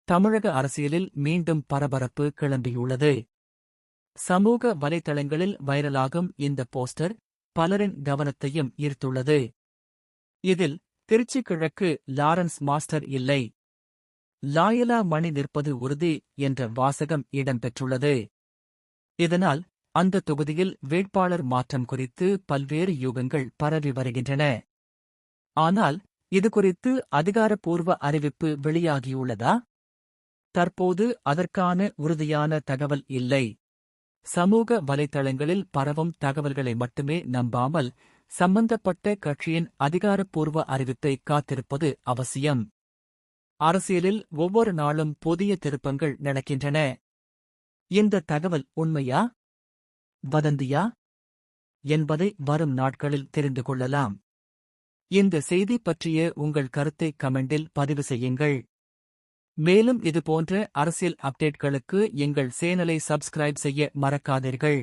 தமிழக அரசியலில் மீண்டும் பரபரப்பு கிளம்பியுள்ளது. சமூக வலைதளங்களில் வைரலாகும் இந்த போஸ்டர் பலரின் கவனத்தையும் ஈர்த்துள்ளது. இதில் திருச்சி கிழக்கு லாரன்ஸ் மாஸ்டர் இல்லை, லாயலா மணி நிற்பது உறுதி என்ற வாசகம் இடம்பெற்றுள்ளது. இதனால் அந்த தொகுதியில் வேட்பாளர் மாற்றம் குறித்து பல்வேறு யூகங்கள் பரவி வருகின்றன. ஆனால் இதுகுறித்து அதிகாரப்பூர்வ அறிவிப்பு வெளியாகியுள்ளதா? தற்போது அதற்கான உறுதியான தகவல் இல்லை. சமூக வலைதளங்களில் பரவும் தகவல்களை மட்டுமே நம்பாமல் சம்பந்தப்பட்ட கட்சியின் அதிகாரப்பூர்வ அறிவிப்பை காத்திருப்பது அவசியம். அரசியலில் ஒவ்வொரு நாளும் புதிய திருப்பங்கள் நடக்கின்றன. இந்த தகவல் உண்மையா, வதந்தியா என்பதை வரும் நாட்களில் தெரிந்து கொள்ளலாம். இந்த செய்தி பற்றிய உங்கள் கருத்தை கமெண்டில் பதிவு செய்யுங்கள். மேலும் இதுபோன்ற அரசியல் அப்டேட்களுக்கு எங்கள் சேனலை சப்ஸ்கிரைப் செய்ய மறக்காதீர்கள்.